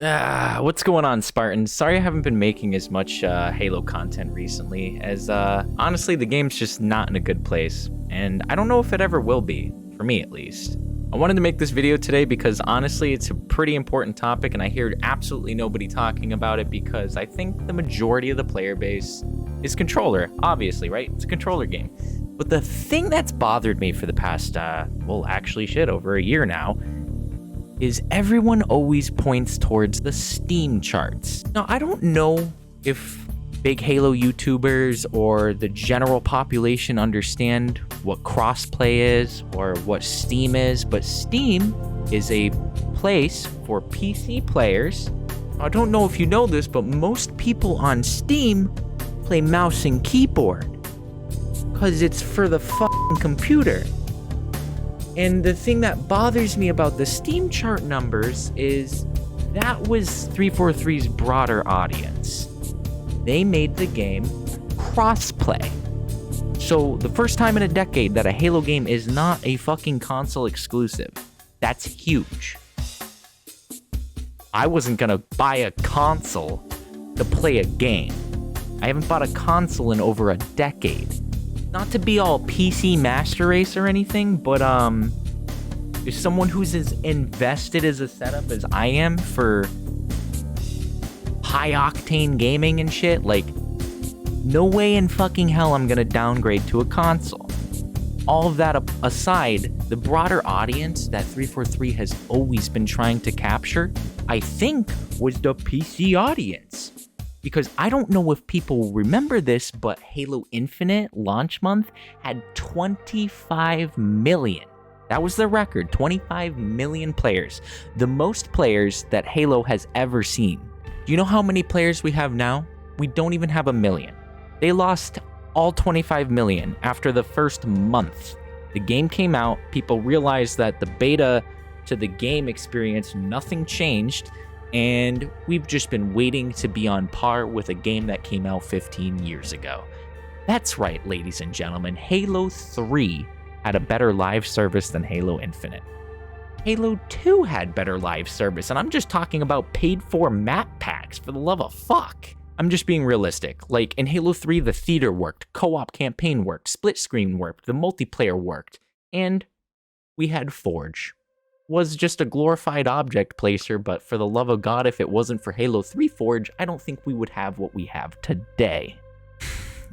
What's going on, Spartans? Sorry I haven't been making as much Halo content recently, as honestly the game's just not in a good place, and I don't know if it ever will be, for me at least. I wanted to make this video today because honestly it's a pretty important topic and I hear absolutely nobody talking about it because I think the majority of the player base is controller, obviously, right? It's a controller game. But the thing that's bothered me for the past, over a year now, is everyone always points towards the Steam charts. Now, I don't know if big Halo YouTubers or the general population understand what crossplay is or what Steam is, but Steam is a place for PC players. I don't know if you know this, but most people on Steam play mouse and keyboard because it's for the fucking computer. And the thing that bothers me about the Steam chart numbers is that was 343's broader audience. They made the game crossplay. So the first time in a decade that a Halo game is not a fucking console exclusive. That's huge. I wasn't gonna buy a console to play a game. I haven't bought a console in over a decade. Not to be all PC master race or anything, but if someone who's as invested as a setup as I am for high octane gaming and shit, like, no way in fucking hell I'm gonna downgrade to a console. All of that aside, the broader audience that 343 has always been trying to capture, I think, was the PC audience. Because I don't know if people remember this, but Halo Infinite launch month had 25 million. That was the record, 25 million players. The most players that Halo has ever seen. Do you know how many players we have now? We don't even have 1 million. They lost all 25 million after the first month. The game came out, people realized that the beta to the game experience, nothing changed, and we've just been waiting to be on par with a game that came out 15 years ago. That's right, ladies and gentlemen, Halo 3 had a better live service than Halo Infinite. Halo 2 had better live service, and I'm just talking about paid-for map packs, for the love of fuck. I'm just being realistic. Like, in Halo 3, the theater worked, co-op campaign worked, split screen worked, the multiplayer worked, and we had Forge. Was just a glorified object placer, but for the love of God, if it wasn't for Halo 3 Forge, I don't think we would have what we have today.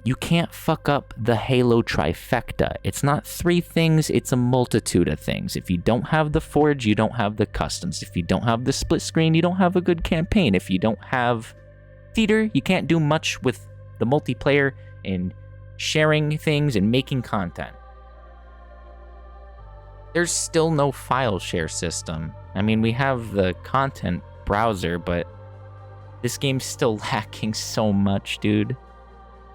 You can't fuck up the Halo trifecta. It's not 3 things, it's a multitude of things. If you don't have the Forge, you don't have the customs. If you don't have the split screen, you don't have a good campaign. If you don't have theater, you can't do much with the multiplayer and sharing things and making content. There's still no file share system. I mean, we have the content browser, but this game's still lacking so much, dude.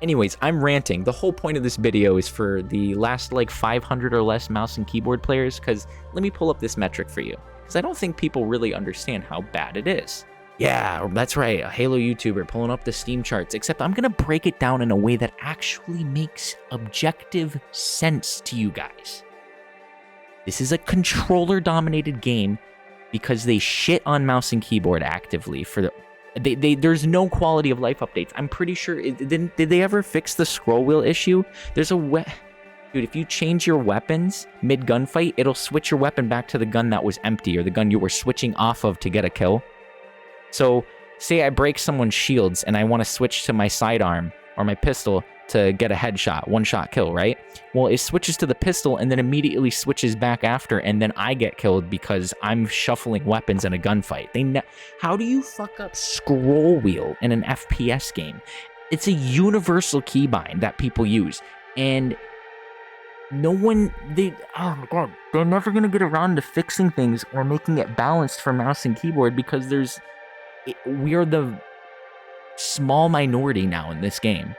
Anyways, I'm ranting. The whole point of this video is for the last, 500 or less mouse and keyboard players, because let me pull up this metric for you, because I don't think people really understand how bad it is. Yeah, that's right, a Halo YouTuber pulling up the Steam charts, except I'm gonna break it down in a way that actually makes objective sense to you guys. This is a controller-dominated game because they shit on mouse and keyboard actively. There's no quality of life updates. I'm pretty sure. Did they ever fix the scroll wheel issue? Dude, if you change your weapons mid-gunfight, it'll switch your weapon back to the gun that was empty or the gun you were switching off of to get a kill. So, say I break someone's shields and I want to switch to my sidearm or my pistol to get a headshot, one-shot kill, right? Well, it switches to the pistol and then immediately switches back after, and then I get killed because I'm shuffling weapons in a gunfight. How do you fuck up scroll wheel in an FPS game? It's a universal keybind that people use, and oh my god, they're never gonna get around to fixing things or making it balanced for mouse and keyboard because we are the small minority now in this game.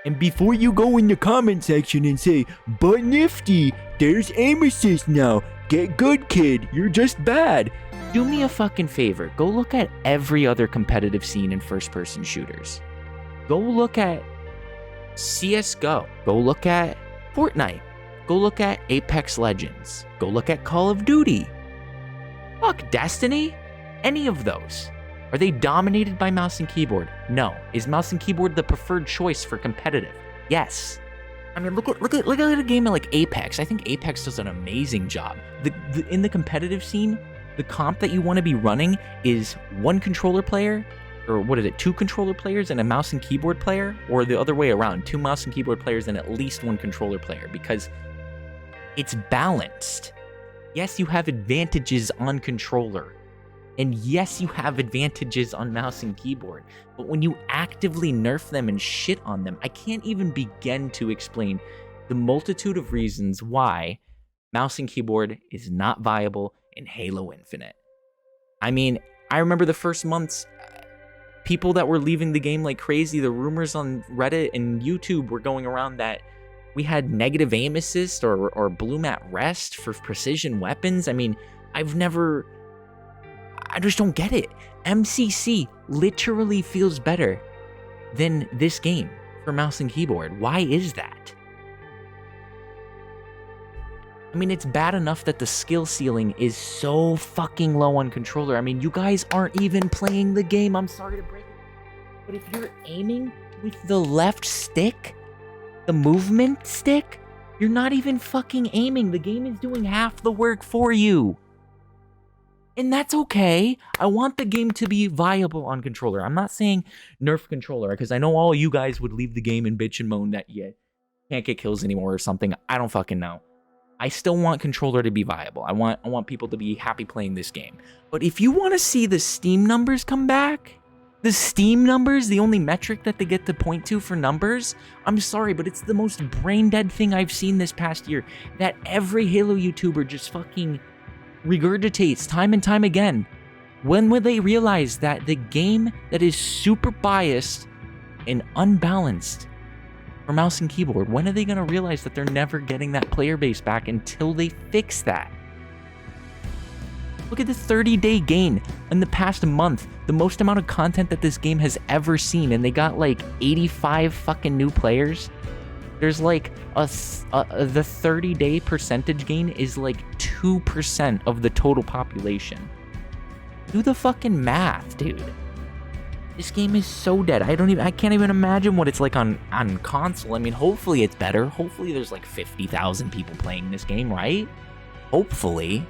And before you go in the comment section and say, "But nifty, there's aim assist now. Get good, kid. You're just bad." Do me a fucking favor. Go look at every other competitive scene in first-person shooters. Go look at CSGO. Go look at Fortnite. Go look at Apex Legends. Go look at Call of Duty. Fuck, Destiny? Any of those. Are they dominated by mouse and keyboard? No. Is mouse and keyboard the preferred choice for competitive? Yes. I mean, look at a game like Apex. I think Apex does an amazing job. In the competitive scene, the comp that you want to be running is one controller player, or what is it, 2 controller players and a mouse and keyboard player, or the other way around, 2 mouse and keyboard players and at least 1 controller player, because it's balanced. Yes, you have advantages on controller. And yes, you have advantages on mouse and keyboard, but when you actively nerf them and shit on them, I can't even begin to explain the multitude of reasons why mouse and keyboard is not viable in Halo Infinite. I mean, I remember the first months, people that were leaving the game like crazy, the rumors on Reddit and YouTube were going around that we had negative aim assist or bloom at rest for precision weapons. I mean, I just don't get it. MCC literally feels better than this game for mouse and keyboard. Why is that? I mean, it's bad enough that the skill ceiling is so fucking low on controller. I mean, you guys aren't even playing the game. I'm sorry to break it. But if you're aiming with the left stick, the movement stick, you're not even fucking aiming. The game is doing half the work for you. And that's okay. I want the game to be viable on controller. I'm not saying nerf controller, because I know all you guys would leave the game and bitch and moan that you can't get kills anymore or something. I don't fucking know. I still want controller to be viable. I want people to be happy playing this game. But if you want to see the Steam numbers come back, the Steam numbers, the only metric that they get to point to for numbers, I'm sorry, but it's the most brain dead thing I've seen this past year. That every Halo YouTuber just fucking regurgitates time and time again. When will they realize that the game that is super biased and unbalanced for mouse and keyboard, when are they going to realize that they're never getting that player base back until they fix that? Look at the 30-day gain in the past month, the most amount of content that this game has ever seen, and they got like 85 fucking new players. There's like the 30-day percentage gain is like 2% of the total population. Do the fucking math, dude. This game is so dead. I can't even imagine what it's like on console. I mean, hopefully it's better. Hopefully there's like 50,000 people playing this game, right? Hopefully.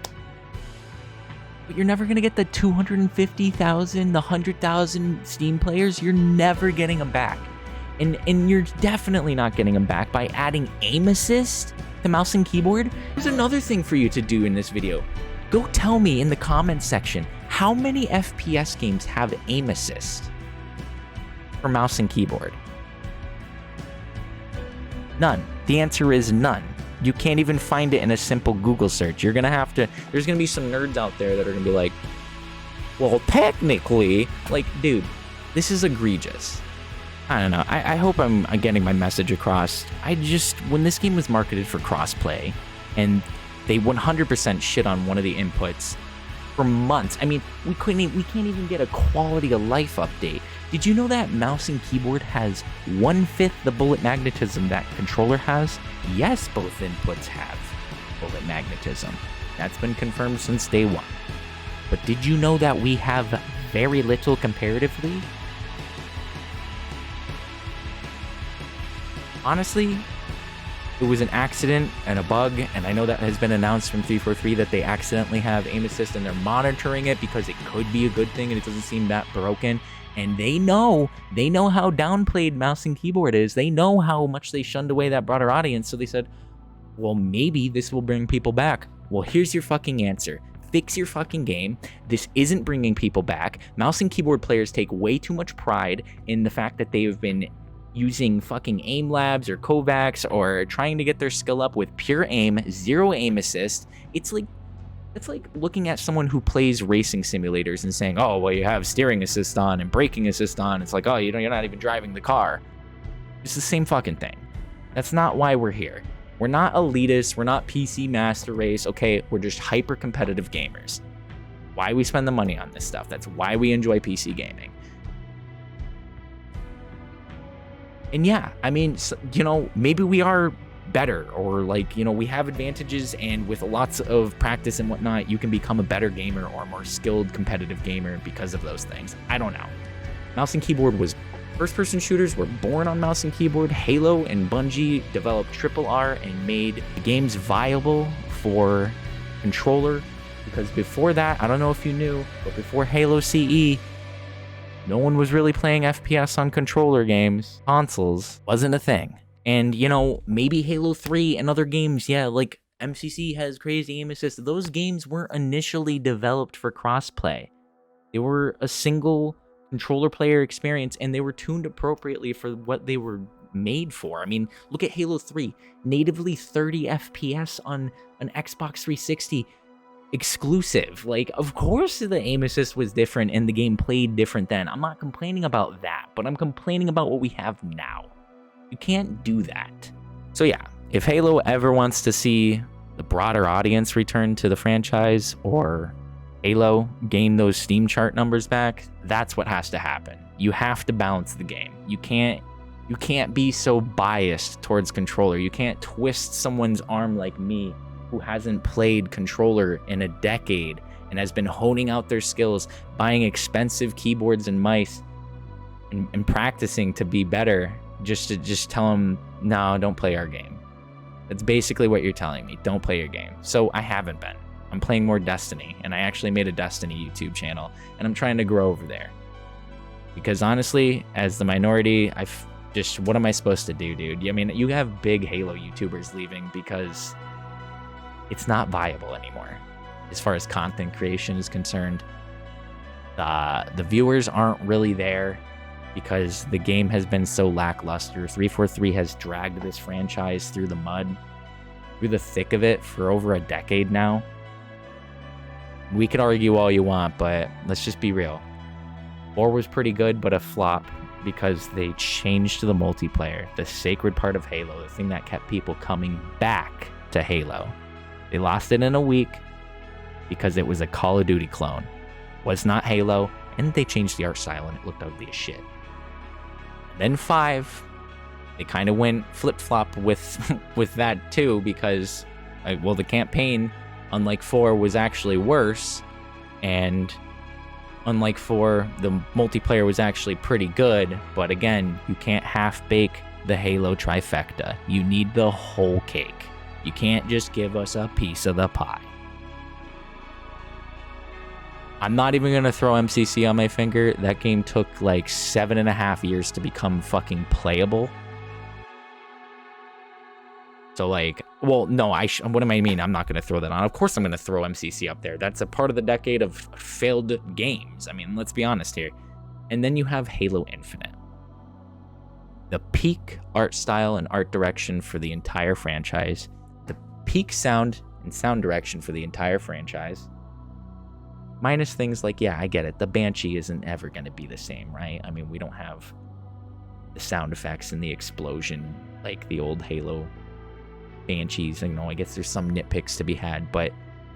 But you're never gonna get the 250,000, the 100,000 Steam players. You're never getting them back. And you're definitely not getting them back by adding aim assist to mouse and keyboard. There's another thing for you to do in this video. Go tell me in the comments section, how many FPS games have aim assist for mouse and keyboard? None. The answer is none. You can't even find it in a simple Google search. You're gonna have to, there's gonna be some nerds out there that are gonna be like, well, technically, like, dude, this is egregious. I don't know. I hope I'm getting my message across. When this game was marketed for crossplay, and they 100% shit on one of the inputs for months. I mean, we can't even get a quality of life update. Did you know that mouse and keyboard has 1/5 the bullet magnetism that controller has? Yes, both inputs have bullet magnetism. That's been confirmed since day one. But did you know that we have very little comparatively? Honestly, it was an accident and a bug, and I know that has been announced from 343 that they accidentally have aim assist and they're monitoring it because it could be a good thing and it doesn't seem that broken. And they know how downplayed mouse and keyboard is. They know how much they shunned away that broader audience, so they said, well, maybe this will bring people back. Well, here's your fucking answer. Fix your fucking game. This isn't bringing people back. Mouse and keyboard players take way too much pride in the fact that they have been using fucking aim labs or Kovacs or trying to get their skill up with pure aim, zero aim assist. It's like looking at someone who plays racing simulators and saying, oh, well, you have steering assist on and braking assist on. It's like, oh, you're not even driving the car. It's the same fucking thing. That's not why we're here. We're not elitists. We're not PC master race. Okay, we're just hyper competitive gamers. Why we spend the money on this stuff. That's why we enjoy PC gaming. And yeah, I mean, maybe we are better, or like, you know, we have advantages, and with lots of practice and whatnot, you can become a better gamer or a more skilled competitive gamer because of those things. I don't know. Mouse and keyboard was first-person shooters were born on mouse and keyboard. Halo and Bungie developed R and made the games viable for controller, because before that, I don't know if you knew, but before Halo CE, no one was really playing FPS on controller games. Consoles wasn't a thing. And, you know, maybe Halo 3 and other games, yeah, like MCC has crazy aim assist. Those games weren't initially developed for crossplay. They were a single controller player experience, and they were tuned appropriately for what they were made for. I mean, look at Halo 3, natively 30 FPS on an Xbox 360 exclusive. Like, of course the aim assist was different and the game played different then. I'm not complaining about that, but I'm complaining about what we have now. You can't do that. So yeah, if Halo ever wants to see the broader audience return to the franchise, or Halo gain those Steam chart numbers back, that's what has to happen. You have to balance the game. You can't be so biased towards controller. You can't twist someone's arm like me, who hasn't played controller in a decade and has been honing out their skills, buying expensive keyboards and mice, and practicing to be better, just to tell them, no, don't play our game. That's basically what you're telling me. Don't play your game. So I haven't been. I'm playing more Destiny, and I actually made a Destiny YouTube channel, and I'm trying to grow over there. Because honestly, as the minority, what am I supposed to do, dude? I mean, you have big Halo YouTubers leaving because it's not viable anymore as far as content creation is concerned. The viewers aren't really there because the game has been so lackluster. 343 has dragged this franchise through the mud, through the thick of it for over a decade now. We could argue all you want, but let's just be real. 4 was pretty good, but a flop because they changed the multiplayer, the sacred part of Halo, the thing that kept people coming back to Halo. They lost it in a week because it was a Call of Duty clone. Was not Halo, and they changed the art style and it looked ugly as shit. Then 5, they kind of went flip-flop with that too, because, well, the campaign, unlike 4, was actually worse, and unlike 4, the multiplayer was actually pretty good, but again, you can't half-bake the Halo trifecta. You need the whole cake. You can't just give us a piece of the pie. I'm not even going to throw MCC on my finger. That game took like 7.5 years to become fucking playable. So like, well, no, what do I mean? I'm not going to throw that on. Of course I'm going to throw MCC up there. That's a part of the decade of failed games. I mean, let's be honest here. And then you have Halo Infinite. The peak art style and art direction for the entire franchise. The peak sound and sound direction for the entire franchise. Minus things like, yeah, I get it. The Banshee isn't ever going to be the same, right? I mean, we don't have the sound effects and the explosion like the old Halo Banshees. You know, I guess there's some nitpicks to be had, but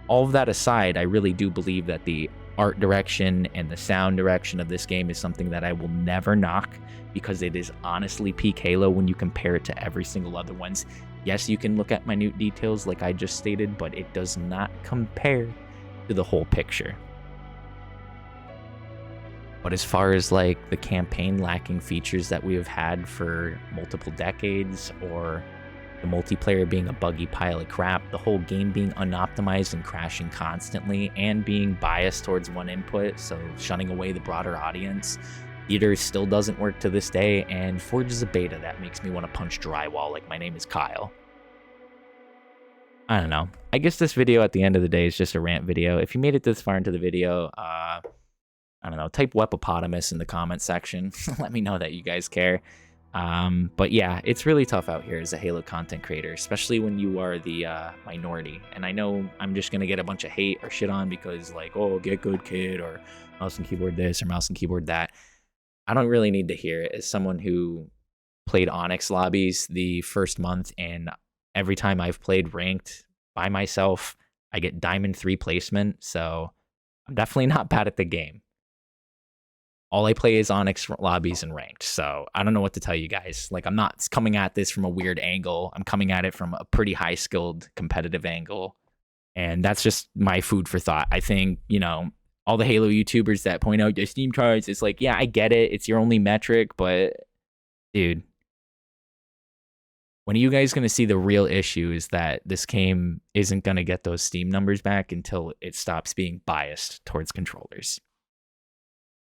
all of that aside, I really do believe that the art direction and the sound direction of this game is something that I will never knock, because it is honestly peak Halo when you compare it to every single other ones. Yes, you can look at minute details like I just stated, but it does not compare to the whole picture. But as far as like the campaign lacking features that we have had for multiple decades, or the multiplayer being a buggy pile of crap, the whole game being unoptimized and crashing constantly, and being biased towards one input, so shunning away the broader audience, theater still doesn't work to this day, and Forge is a beta that makes me want to punch drywall like my name is Kyle. I don't know. I guess this video at the end of the day is just a rant video. If you made it this far into the video, I don't know, type Wepopotamus in the comment section. Let me know that you guys care. But yeah, it's really tough out here as a Halo content creator, especially when you are the minority. And I know I'm just going to get a bunch of hate or shit on because like, oh, get good kid, or mouse and keyboard this or mouse and keyboard that. I don't really need to hear it as someone who played Onyx lobbies the first month, and every time I've played ranked by myself, I get Diamond 3 placement. So I'm definitely not bad at the game. All I play is Onyx lobbies and ranked. So I don't know what to tell you guys. Like, I'm not coming at this from a weird angle. I'm coming at it from a pretty high skilled competitive angle. And that's just my food for thought. I think, you know, all the Halo YouTubers that point out their Steam charts, it's like, yeah, I get it. It's your only metric, but dude, when are you guys going to see the real issue is that this game isn't going to get those Steam numbers back until it stops being biased towards controllers?